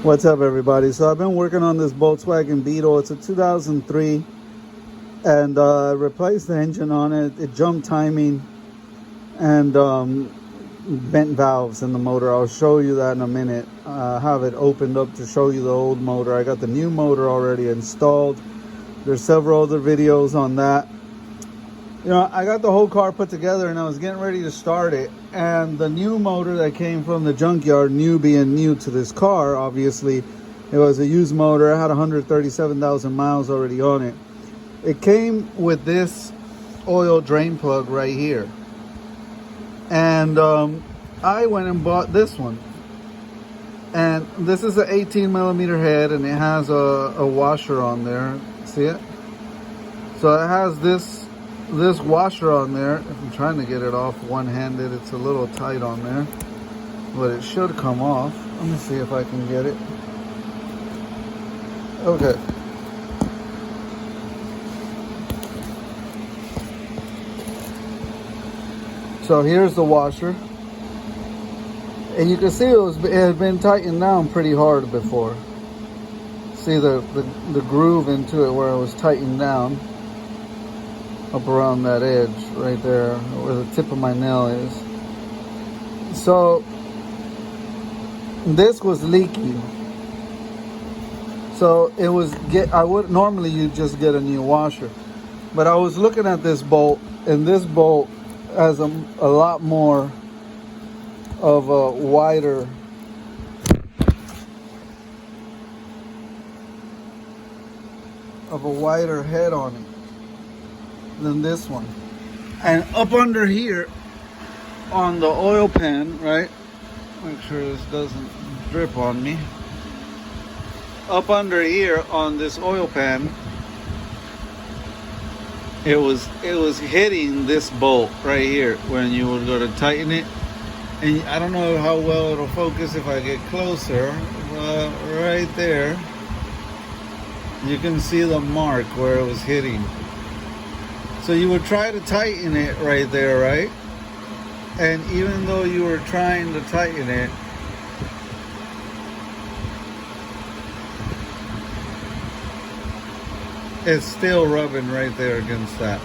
What's up, everybody? So I've been working on this Volkswagen Beetle. It's a 2003, and I replaced the engine on it. It jumped timing and bent valves in the motor. I'll show you that in a minute. I have it opened up to show you the old motor. I got the new motor already installed. There's several other videos on that. You know, I got the whole car put together and I was getting ready to start it. And the new motor that came from the junkyard, being new to this car, obviously, it was a used motor. It had 137,000 miles already on it. It came with this oil drain plug right here. And I went and bought this one. And this is an 18 millimeter head and it has a washer on there. See it? So it has this washer on there. If I'm trying to get it off one-handed, it's a little tight on there, but it should come off. Let me see if I can get it. Okay. So here's the washer, and you can see it had been tightened down pretty hard before. See the groove into it where it was tightened down. Up around that edge right there where the tip of my nail is. So this was leaking. So it was normally you just get a new washer, but I was looking at this bolt, and this bolt has a lot more of a wider head on it than this one. And up under here on the oil pan, right, make sure this doesn't drip on me. Up under here on this oil pan, it was hitting this bolt right here when you would go to tighten it. And I don't know how well it'll focus if I get closer, but right there you can see the mark where it was hitting. So you would try to tighten it right there, right? And even though you were trying to tighten it, it's still rubbing right there against that.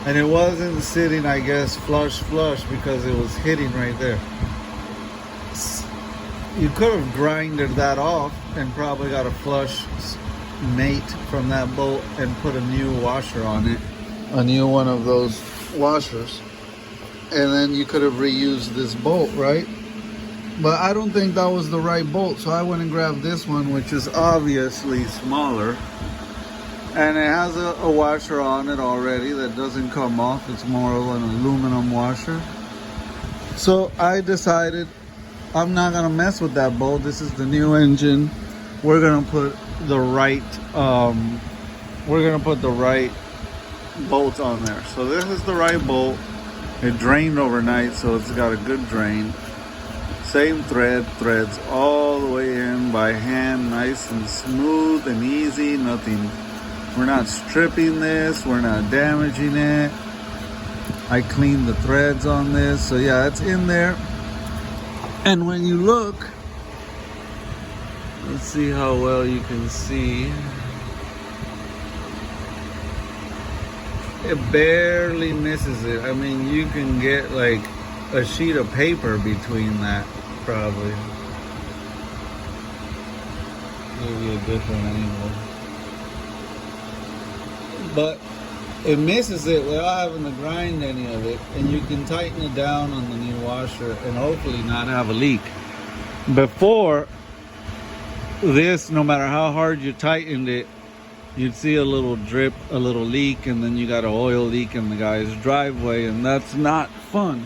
And it wasn't sitting, I guess, flush because it was hitting right there. You could have grinded that off and probably got a flush mate from that bolt and put a new washer on it. A new one of those washers, and then you could have reused this bolt, right? But I don't think that was the right bolt, so I went and grabbed this one, which is obviously smaller, and it has a washer on it already that doesn't come off. It's more of an aluminum washer. So I decided I'm not gonna mess with that bolt. This is the new engine. We're gonna put the right bolt on there. So this is the right bolt. It drained overnight, so it's got a good drain. Same threads all the way in by hand, nice and smooth and easy. Nothing, we're not stripping this, we're not damaging it. I cleaned the threads on this, so yeah, it's in there. And when you look, let's see how well you can see. It barely misses it. I mean, you can get like a sheet of paper between that, probably. Give you a different angle. But it misses it without having to grind any of it, and you can tighten it down on the new washer and hopefully not have a leak. Before this, no matter how hard you tightened it, you'd see a little drip, a little leak, and then you got an oil leak in the guy's driveway, and that's not fun.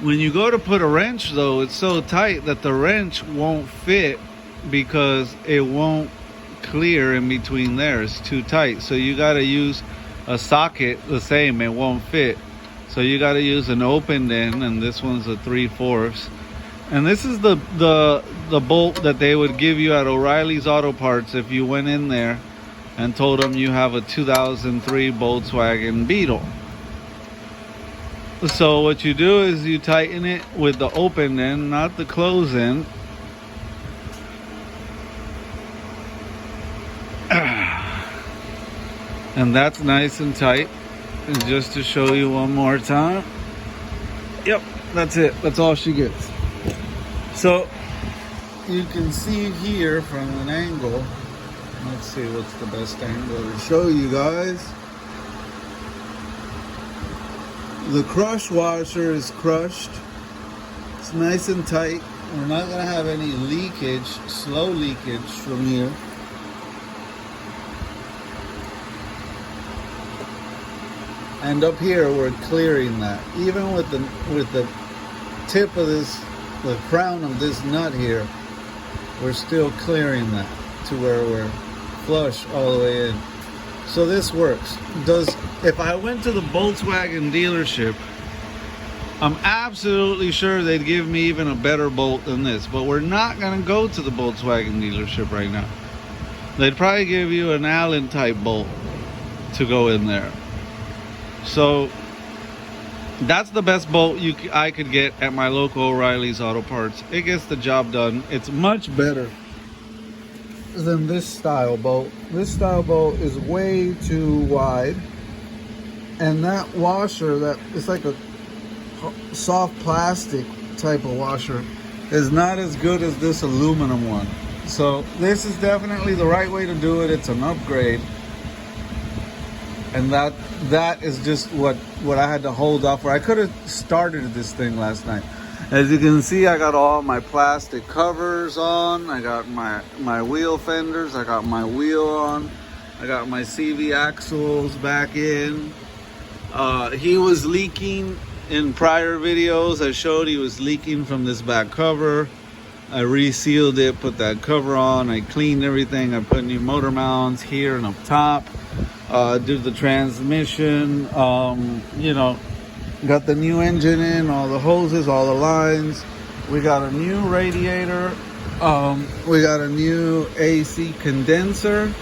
When you go to put a wrench, though, it's so tight that the wrench won't fit because it won't clear in between there. It's too tight. So you got to use a socket the same. It won't fit. So you got to use an opened end, and this one's a 3/4. And this is the bolt that they would give you at O'Reilly's Auto Parts if you went in there and told them you have a 2003 Volkswagen Beetle. So what you do is you tighten it with the open end, not the close end. And that's nice and tight. And just to show you one more time. Yep, that's it. That's all she gets. So you can see here from an angle. Let's see what's the best angle to show you guys. The crush washer is crushed. It's nice and tight. We're not going to have any leakage, slow leakage from here. And up here we're clearing that. Even with the tip of this, the crown of this nut here, we're still clearing that to where we're flush all the way in. So this works. If I went to the Volkswagen dealership, I'm absolutely sure they'd give me even a better bolt than this. But we're not going to go to the Volkswagen dealership right now. They'd probably give you an Allen type bolt to go in there. So that's the best bolt I could get at my local O'Reilly's Auto Parts. It gets the job done. It's much better than this style bolt. This style bolt is way too wide, and that washer, that it's like a soft plastic type of washer, is not as good as this aluminum one. So this is definitely the right way to do it. It's an upgrade, and that is just what I had to hold off for. I could have started this thing last night. As you can see, I got all my plastic covers on. I got my wheel fenders. I got my wheel on. I got my CV axles back in. He was leaking in prior videos. I showed he was leaking from this back cover. I resealed it, put that cover on. I cleaned everything. I put new motor mounts here and up top. Did the transmission. You know, got the new engine in, all the hoses, all the lines. We got a new radiator. We got a new AC condenser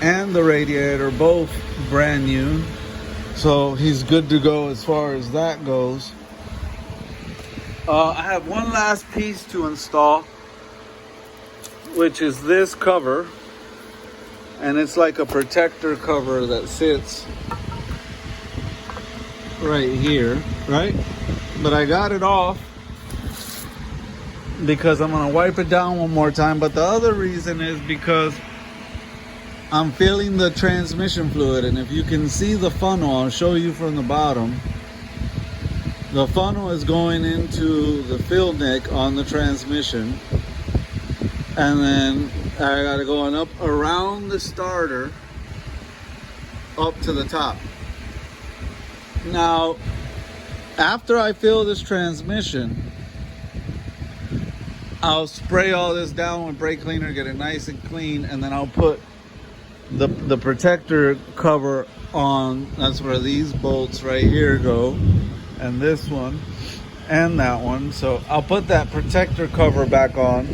and the radiator, both brand new. So he's good to go as far as that goes. I have one last piece to install, which is this cover. And it's like a protector cover that sits right here, right? But I got it off because I'm gonna wipe it down one more time. But the other reason is because I'm filling the transmission fluid, and if you can see the funnel, I'll show you from the bottom. The funnel is going into the fill neck on the transmission, and then I gotta go up around the starter up to the top. Now, after I fill this transmission, I'll spray all this down with brake cleaner, get it nice and clean, and then I'll put the protector cover on. That's where these bolts right here go, and this one and that one. So I'll put that protector cover back on,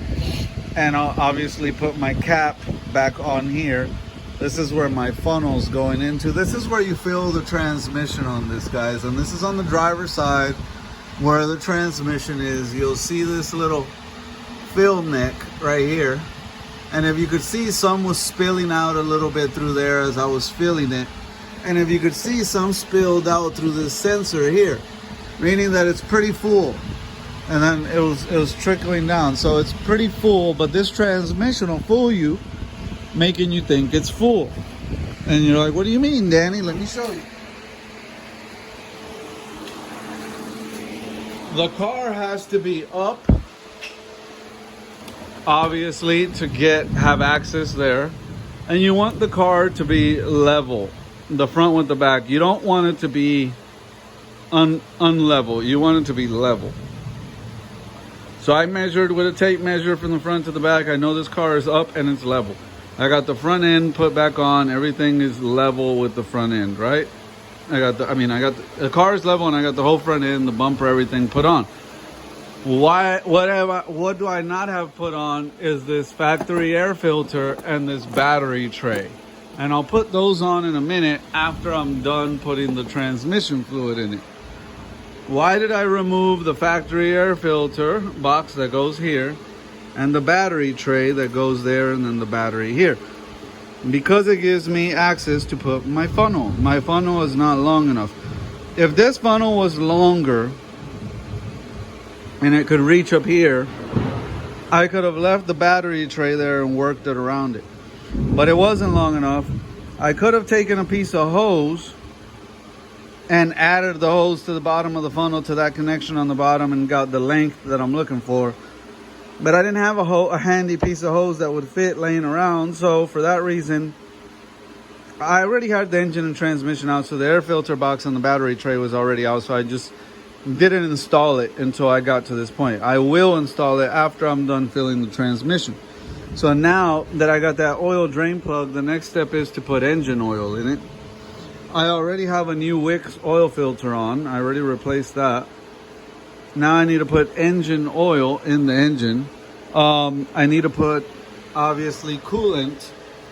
and I'll obviously put my cap back on here. This is where my funnel's going into. This is where you fill the transmission on this, guys. And this is on the driver's side where the transmission is. You'll see this little fill neck right here. And if you could see, some was spilling out a little bit through there as I was filling it. And if you could see, some spilled out through this sensor here, meaning that it's pretty full. And then it was trickling down. So it's pretty full, but this transmission will fool you, making you think it's full. And you're like, what do you mean, Danny? Let me show you. The car has to be up, obviously, to have access there. And you want the car to be level, the front with the back. You don't want it to be unlevel. You want it to be level. So I measured with a tape measure from the front to the back. I know this car is up and it's level. I got the front end put back on. Everything is level with the front end, right? The car is level, and I got the whole front end, the bumper, everything put on. What do I not have put on is this factory air filter and this battery tray. And I'll put those on in a minute after I'm done putting the transmission fluid in it. Why did I remove the factory air filter box that goes here and the battery tray that goes there, and then the battery here? because it gives me access to put my funnel. My funnel is not long enough. If this funnel was longer and it could reach up here, I could have left the battery tray there and worked it around it. But it wasn't long enough. I could have taken a piece of hose and added the hose to the bottom of the funnel to that connection on the bottom and got the length that I'm looking for. But I didn't have a handy piece of hose that would fit laying around. So for that reason, I already had the engine and transmission out. So the air filter box on the battery tray was already out. So I just didn't install it until I got to this point. I will install it after I'm done filling the transmission. So now that I got that oil drain plug, the next step is to put engine oil in it. I already have a new Wix oil filter on. I already replaced that. Now I need to put engine oil in the engine. I need to put, obviously, coolant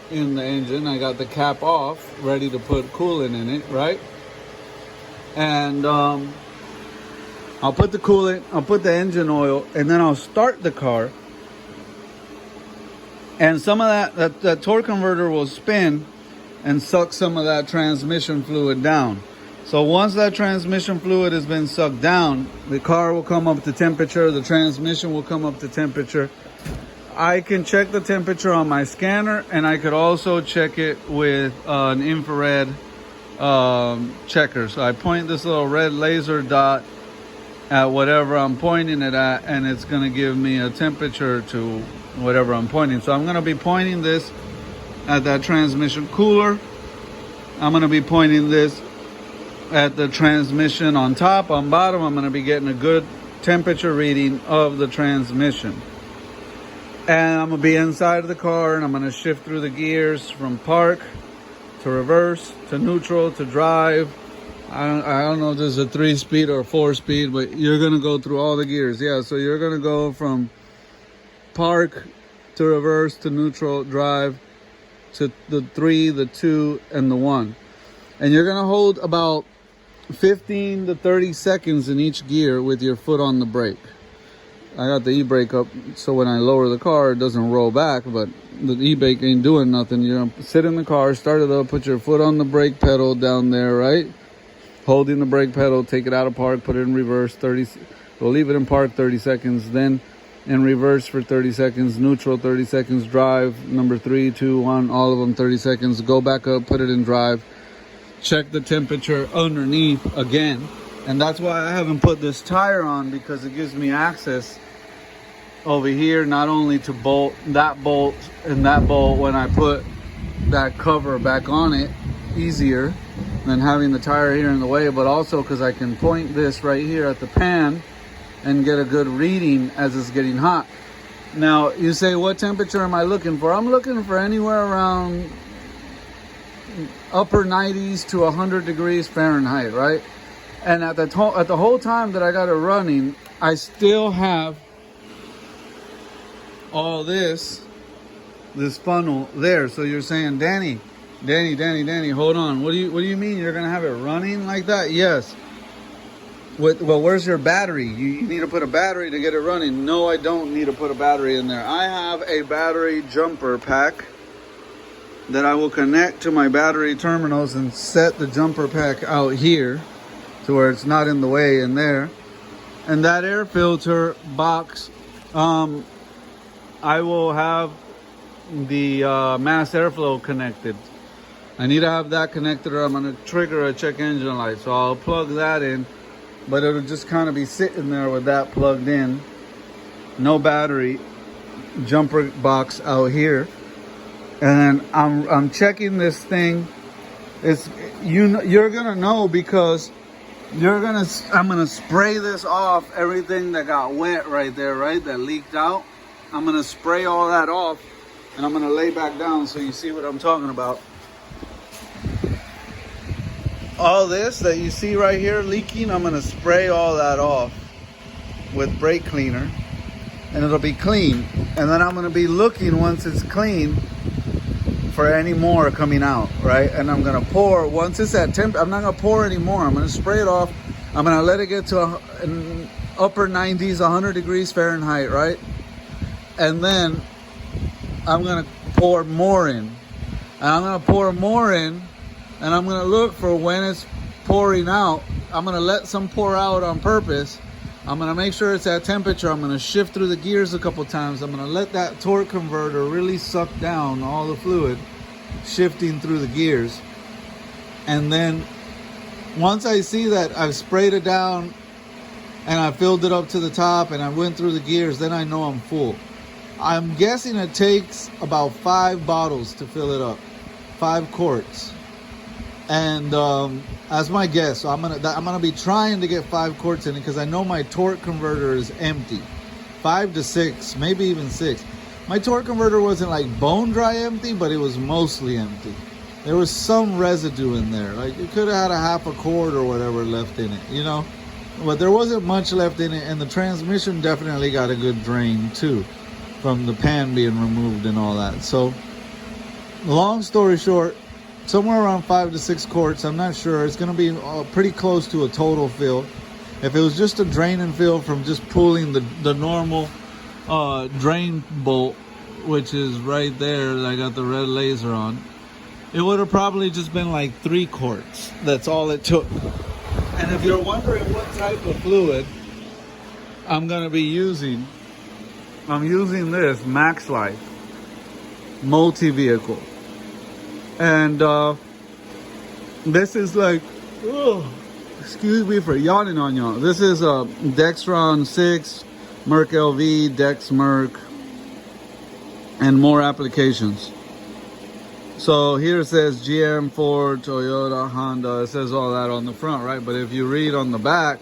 in the engine. I got the cap off, ready to put coolant in it, right? And I'll put the coolant, I'll put the engine oil, and then I'll start the car. And some of that torque converter will spin and suck some of that transmission fluid down. So once that transmission fluid has been sucked down, the car will come up to temperature, the transmission will come up to temperature. I can check the temperature on my scanner, and I could also check it with an infrared checker. So I point this little red laser dot at whatever I'm pointing it at, and it's going to give me a temperature to whatever I'm pointing. So I'm going to be pointing this at that transmission cooler. I'm going to be pointing this at the transmission on top, on bottom. I'm going to be getting a good temperature reading of the transmission. And I'm going to be inside of the car, and I'm going to shift through the gears from park to reverse to neutral to drive. I don't know if this is a 3-speed or a 4-speed, but you're going to go through all the gears. Yeah, so you're going to go from park to reverse to neutral, drive to the 3, the 2, and the 1. And you're going to hold about 15 to 30 seconds in each gear with your foot on the brake. I got the e-brake up so when I lower the car, it doesn't roll back, but the e-brake ain't doing nothing. You're going to sit in the car, start it up, put your foot on the brake pedal down there, right? Holding the brake pedal, take it out of park, put it in reverse, we'll leave it in park 30 seconds, then in reverse for 30 seconds, neutral 30 seconds, drive, number 3, 2, 1, all of them 30 seconds, go back up, put it in drive. Check the temperature underneath again. And that's why I haven't put this tire on, because it gives me access over here, not only to bolt that bolt and that bolt when I put that cover back on it easier than having the tire here in the way, but also because I can point this right here at the pan and get a good reading as it's getting hot. Now you say, what temperature am I looking for? I'm looking for anywhere around upper 90s to 100 degrees Fahrenheit, right? And at the whole time that I got it running, I still have all this funnel there. So you're saying, Danny, hold on. What do you mean you're gonna have it running like that? Yes. Well, where's your battery? You need to put a battery to get it running. No, I don't need to put a battery in there. I have a battery jumper pack that I will connect to my battery terminals and set the jumper pack out here to where it's not in the way in there. And that air filter box, I will have the mass airflow connected. I need to have that connected, or I'm going to trigger a check engine light. So I'll plug that in, but it'll just kind of be sitting there with that plugged in. No battery, jumper box out here. And I'm checking this thing. It's you're gonna know, because I'm gonna spray this off, everything that got wet right there, right, that leaked out. I'm gonna spray all that off, and I'm gonna lay back down so you see what I'm talking about. All this that you see right here leaking, I'm gonna spray all that off with brake cleaner, and it'll be clean. And then I'm gonna be looking, once it's clean, for any more coming out, right? And I'm gonna pour, once it's at temp, I'm not gonna pour anymore. I'm gonna spray it off. I'm gonna let it get to upper 90s, 100 degrees Fahrenheit, right? And then I'm gonna pour more in. And I'm gonna pour more in, and I'm gonna look for when it's pouring out. I'm gonna let some pour out on purpose. I'm gonna make sure it's at temperature. I'm gonna shift through the gears a couple times. I'm gonna let that torque converter really suck down all the fluid, shifting through the gears. And then once I see that I've sprayed it down and I filled it up to the top and I went through the gears, then I know I'm full. I'm guessing it takes about 5 bottles to fill it up, 5 quarts. And that's my guess. So I'm gonna be trying to get 5 quarts in it because I know my torque converter is empty. 5 to 6, maybe even 6. My torque converter wasn't like bone dry empty, but it was mostly empty. There was some residue in there. Like it could have had a half a quart or whatever left in it, you know? But there wasn't much left in it, and the transmission definitely got a good drain too, from the pan being removed and all that. So long story short, somewhere around 5 to 6 quarts. I'm not sure. It's going to be pretty close to a total fill. If it was just a drain and fill from just pulling the normal drain bolt, which is right there that I got the red laser on, it would have probably just been like 3 quarts. That's all it took. And if you're wondering what type of fluid I'm going to be using, I'm using this Max Life multi-vehicle. And this is like, excuse me for yawning on y'all. This is a Dexron 6, Merc LV, Dex Merc, and more applications. So here it says GM, Ford, Toyota, Honda. It says all that on the front, right? But if you read on the back,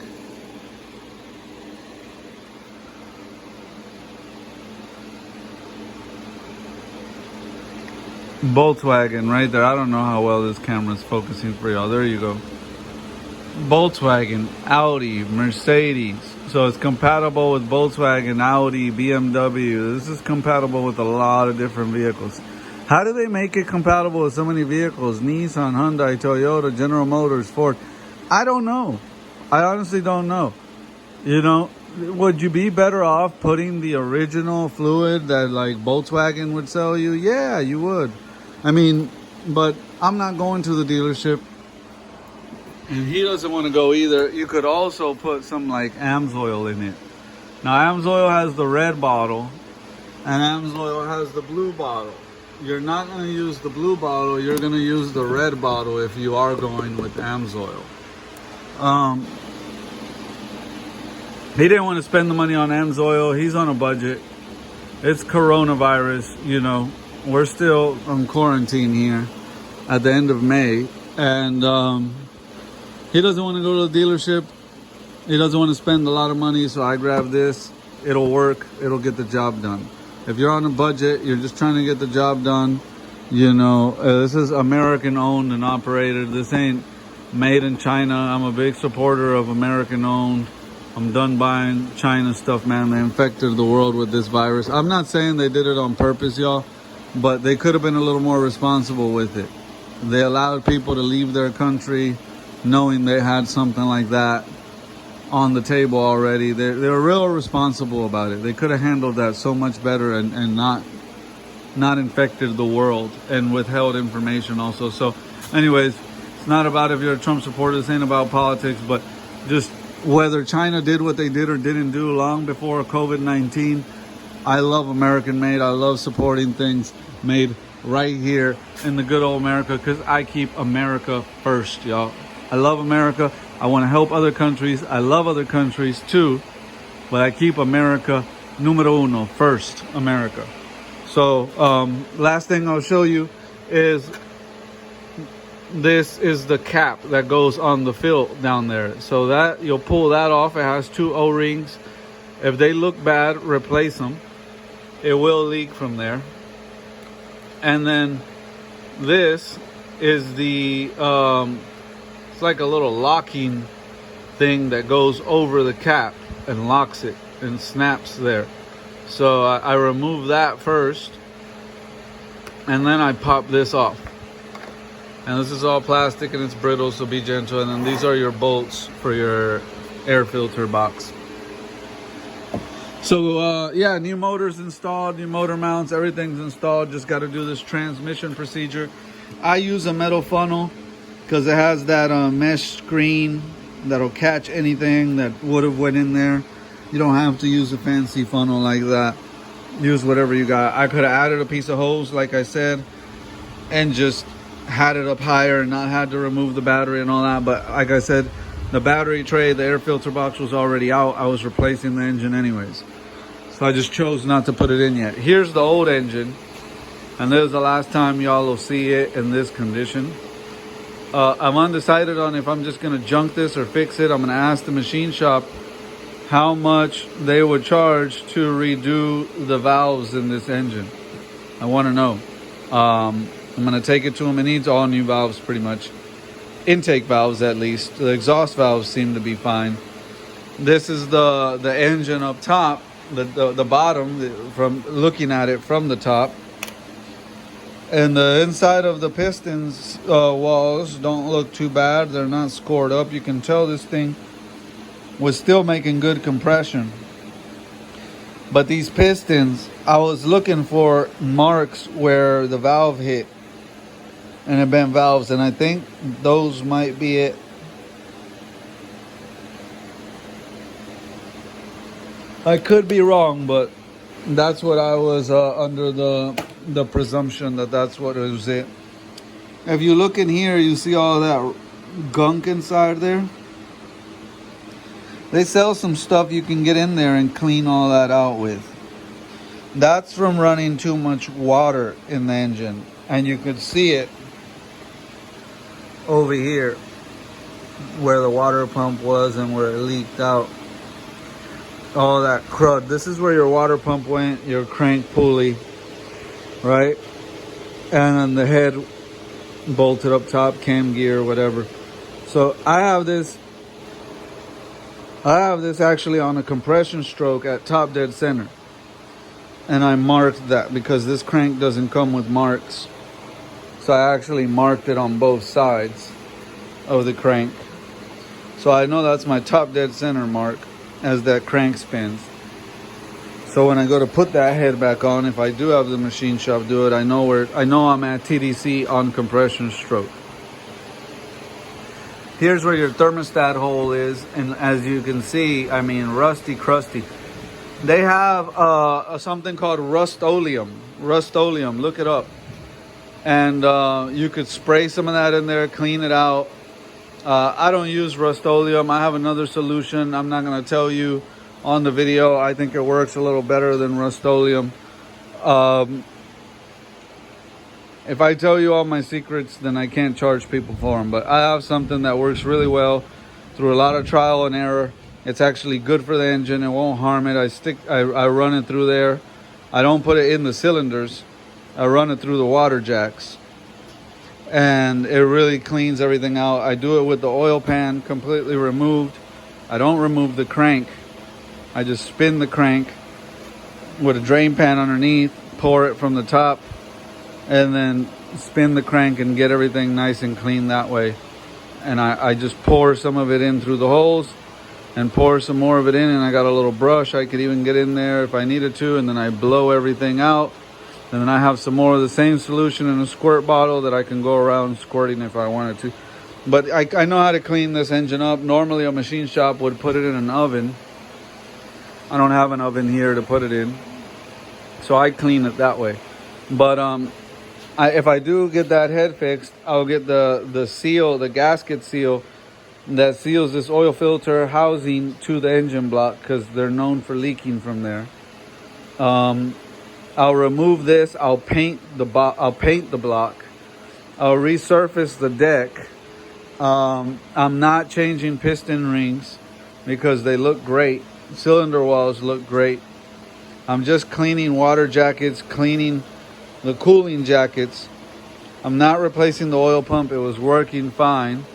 Volkswagen right there. I don't know how well this camera is focusing for y'all. There you go. Volkswagen, Audi, Mercedes. So it's compatible with Volkswagen, Audi, BMW. This is compatible with a lot of different vehicles. How do they make it compatible with so many vehicles? Nissan, Hyundai, Toyota, General Motors, Ford. I don't know. I honestly don't know. You know, would you be better off putting the original fluid that like Volkswagen would sell you? Yeah, you would. I mean, but I'm not going to the dealership, and he doesn't want to go either. You could also put some like Amsoil in it. Now Amsoil has the red bottle and Amsoil has the blue bottle. You're not going to use the blue bottle, you're going to use the red bottle if you are going with Amsoil. He didn't want to spend the money on Amsoil. He's on a budget. It's coronavirus, you know. We're still on quarantine here at the end of May. And he doesn't want to go to the dealership. He doesn't want to spend a lot of money, so I grabbed this. It'll work. It'll get the job done. If you're on a budget, you're just trying to get the job done, you know, this is American owned and operated. This ain't made in China. I'm a big supporter of American owned. I'm done buying China stuff, man. They infected the world with this virus. I'm not saying they did it on purpose, y'all, but they could have been a little more responsible with it. They allowed people to leave their country knowing they had something like that on the table already. They were real responsible about it. They could have handled that so much better and not infected the world and withheld information also. So anyways, it's not about if you're a Trump supporter. This ain't about politics, but just whether China did what they did or didn't do long before COVID-19. I love American made. I love supporting things made right here in the good old America, because I keep America first, y'all. I love America. I want to help other countries. I love other countries too, but I keep America numero uno, first America. So last thing I'll show you is this is the cap that goes on the fill down there. So that you'll pull that off. It has 2 O-rings. If they look bad, replace them. It will leak from there. And then this is the it's like a little locking thing that goes over the cap and locks it and snaps there. So I remove that first, and then I pop this off. And this is all plastic and it's brittle, so be gentle. And then these are your bolts for your air filter box. So yeah, new motors installed, new motor mounts, everything's installed. Just got to do this transmission procedure. I use a metal funnel because it has that mesh screen that'll catch anything that would have went in there. You don't have to use a fancy funnel like that. Use whatever you got. I could have added a piece of hose, like I said, and just had it up higher and not had to remove the battery and all that. But like I said, the battery tray, the air filter box was already out. I was replacing the engine anyways. So I just chose not to put it in yet. Here's the old engine. And this is the last time y'all will see it in this condition. I'm undecided on if I'm just going to junk this or fix it. I'm going to ask the machine shop how much they would charge to redo the valves in this engine. I want to know. I'm going to take it to them. It needs all new valves pretty much. Intake valves at least. The exhaust valves seem to be fine. This is the engine up top, the bottom, from looking at it from the top. And the inside of the pistons walls don't look too bad. They're not scored up. You can tell this thing was still making good compression. But these pistons, I was looking for marks where the valve hit and it bent valves, and I think those might be it. I could be wrong, but that's what I was under the presumption that that's what it was it. If you look in here, you see all that gunk inside there. They sell some stuff you can get in there and clean all that out with. That's from running too much water in the engine, and you could see it over here where the water pump was and where it leaked out. All that crud. This is where your water pump went, your crank pulley, right? And then the head bolted up top, cam gear, whatever. So I have this actually on a compression stroke at top dead center. And I marked that because this crank doesn't come with marks. So I actually marked it on both sides of the crank. So I know that's my top dead center mark as that crank spins. So when I go to put that head back on, if I do have the machine shop do it, I know I'm at TDC on compression stroke. Here's where your thermostat hole is, and as you can see, I mean, rusty, crusty. They have something called Rust-Oleum. Rust-Oleum, look it up. And you could spray some of that in there, clean it out. I don't use Rust-Oleum. I have another solution. I'm not going to tell you on the video. I think it works a little better than Rust-Oleum. If I tell you all my secrets, then I can't charge people for them. But I have something that works really well through a lot of trial and error. It's actually good for the engine. It won't harm it. I run it through there. I don't put it in the cylinders. I run it through the water jacks. And it really cleans everything out. I do it with the oil pan completely removed. I don't remove the crank. I just spin the crank with a drain pan underneath, pour it from the top, and then spin the crank and get everything nice and clean that way. And I just pour some of it in through the holes and pour some more of it in, and I got a little brush. I could even get in there if I needed to, and then I blow everything out. And then I have some more of the same solution in a squirt bottle that I can go around squirting if I wanted to. But I know how to clean this engine up. Normally a machine shop would put it in an oven. I don't have an oven here to put it in, so I clean it that way. But if I do get that head fixed, I'll get the seal, the gasket seal that seals this oil filter housing to the engine block, because they're known for leaking from there. I'll remove this. I'll paint the block. I'll resurface the deck. I'm not changing piston rings because they look great. Cylinder walls look great. I'm just cleaning water jackets, cleaning the cooling jackets. I'm not replacing the oil pump. It was working fine.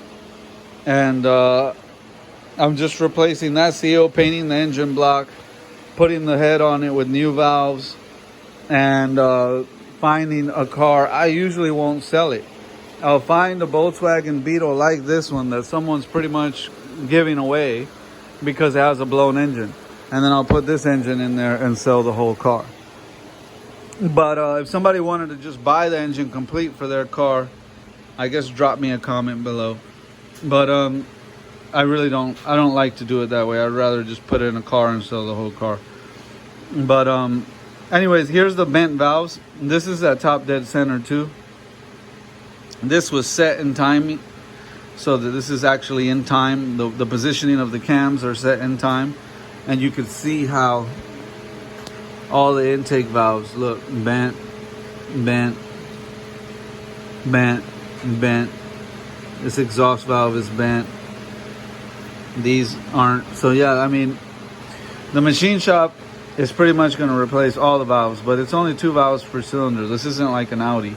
And I'm just replacing that seal, painting the engine block, putting the head on it with new valves, and finding a car. I usually won't sell it. I'll find a Volkswagen Beetle like this one that someone's pretty much giving away because it has a blown engine. and then I'll put this engine in there and sell the whole car. But if somebody wanted to just buy the engine complete for their car, I guess drop me a comment below. But I don't like to do it that way. I'd rather just put it in a car and sell the whole car. But anyways, here's the bent valves. This is at top dead center too. This was set in timing, so that this is actually in time. The positioning of the cams are set in time, and you can see how all the intake valves look bent, bent, bent, bent. This exhaust valve is bent. These aren't. So yeah, I mean, the machine shop is pretty much going to replace all the valves, but it's only 2 valves per cylinder. This isn't like an Audi.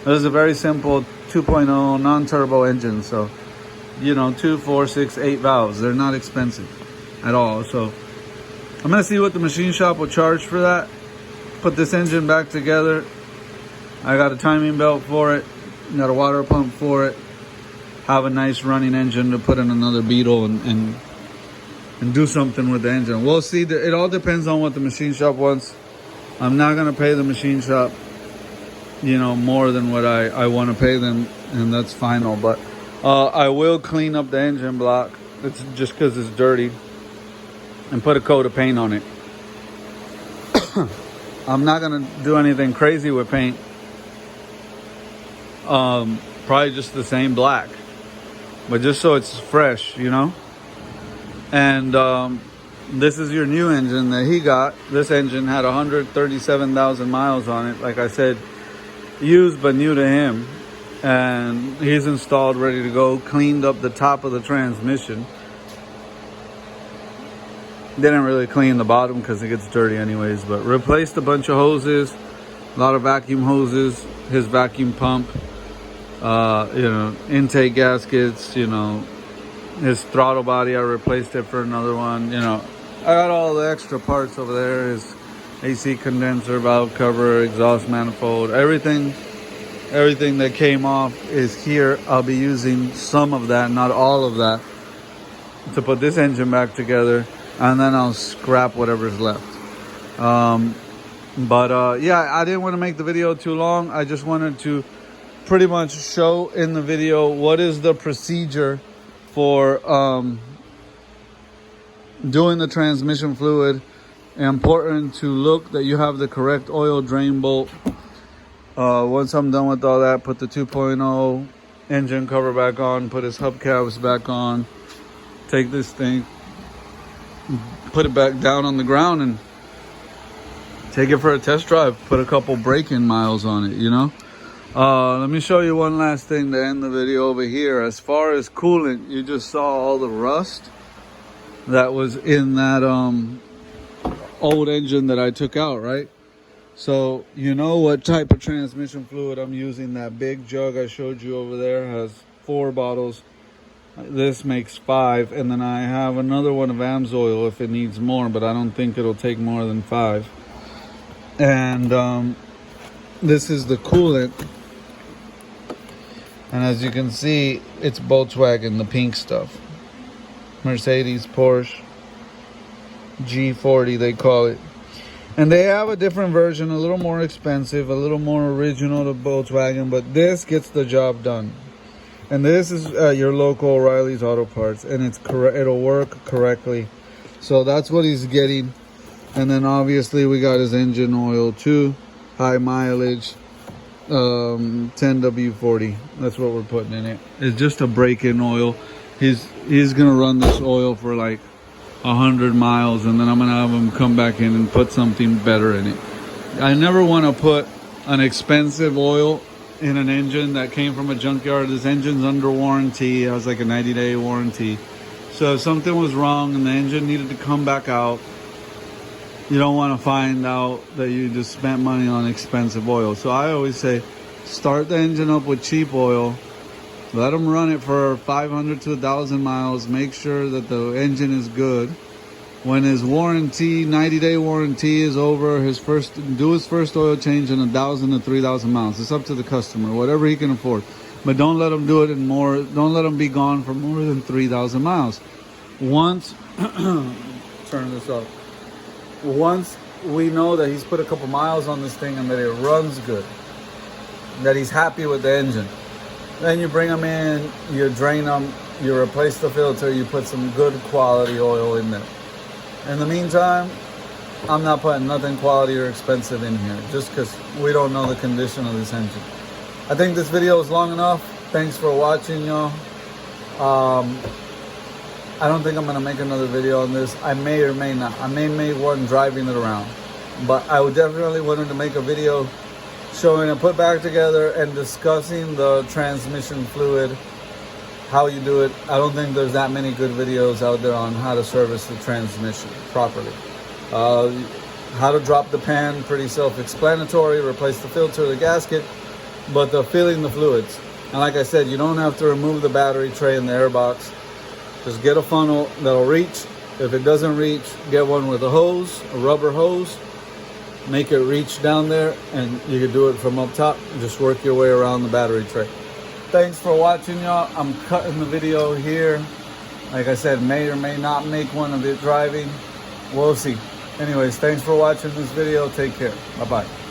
This is a very simple 2.0 non-turbo engine. So, you know, 2, 4, 6, 8 valves. They're not expensive at all. So I'm going to see what the machine shop will charge for that. Put this engine back together. I got a timing belt for it. Got a water pump for it. Have a nice running engine to put in another Beetle and do something with the engine. We'll see. It all depends on what the machine shop wants. I'm not going to pay the machine shop, you know, more than what I want to pay them, and that's final. But I will clean up the engine block. It's just because it's dirty, and put a coat of paint on it. I'm not going to do anything crazy with paint. Probably just the same black, but just so it's fresh, you know. And this is your new engine that he got. This engine had 137,000 miles on it. Like I said, used but new to him. And he's installed, ready to go. Cleaned up the top of the transmission. Didn't really clean the bottom because it gets dirty anyways. But replaced a bunch of hoses. A lot of vacuum hoses. His vacuum pump. You know, intake gaskets, you know. His throttle body, I replaced it for another one. You know, I got all the extra parts over there. His AC condenser, valve cover, exhaust manifold, everything that came off is here. I'll be using some of that, not all of that, to put this engine back together, and then I'll scrap whatever's left. Yeah, I didn't want to make the video too long. I just wanted to pretty much show in the video what is the procedure for doing the transmission fluid. Important to look that you have the correct oil drain bolt. Once I'm done with all that, put the 2.0 engine cover back on, put his hubcaps back on, take this thing, put it back down on the ground, and take it for a test drive. Put a couple braking miles on it, you know. Let me show you one last thing to end the video over here. As far as coolant, you just saw all the rust that was in that old engine that I took out, right? So you know what type of transmission fluid I'm using. That big jug I showed you over there has 4 bottles. This makes 5, and then I have another one of AMSOIL if it needs more, but I don't think it'll take more than 5. And this is the coolant. And as you can see, it's Volkswagen, the pink stuff. Mercedes, Porsche, G40 they call it. And they have a different version, a little more expensive, a little more original to Volkswagen, but this gets the job done. And this is your local O'Reilly's Auto Parts, and it'll work correctly. So that's what he's getting. And then obviously we got his engine oil too, high mileage. 10W40, that's what we're putting in it. It's just a break-in oil. He's gonna run this oil for like 100 miles, and then I'm gonna have him come back in and put something better in it. I never want to put an expensive oil in an engine that came from a junkyard. This engine's under warranty. It has like a 90-day warranty. So if something was wrong and the engine needed to come back out, you don't want to find out that you just spent money on expensive oil. So I always say, start the engine up with cheap oil. Let them run it for 500 to 1,000 miles. Make sure that the engine is good. When his warranty, 90-day warranty is over, do his first oil change in 1,000 to 3,000 miles. It's up to the customer, whatever he can afford. But don't let him do it in more. Don't let him be gone for more than 3,000 miles. Once, turn this off. once we know that he's put a couple miles on this thing and that it runs good, that he's happy with the engine, then you bring him in, you drain him, you replace the filter, you put some good quality oil in there. In the meantime, I'm not putting nothing quality or expensive in here just because we don't know the condition of this engine. I think this video is long enough. Thanks for watching, y'all. I don't think I'm gonna make another video on this. I may or may not. I may make one driving it around, but I would definitely wanted to make a video showing it put back together and discussing the transmission fluid, how you do it. I don't think there's that many good videos out there on how to service the transmission properly. How to drop the pan, pretty self-explanatory. Replace the filter, the gasket, but the filling the fluids. And like I said, you don't have to remove the battery tray in the airbox. Just get a funnel that'll reach. If it doesn't reach, get one with a hose, a rubber hose. Make it reach down there, and you can do it from up top. Just work your way around the battery tray. Thanks for watching, y'all. I'm cutting the video here. Like I said, may or may not make one of it driving. We'll see. Anyways, thanks for watching this video. Take care. Bye-bye.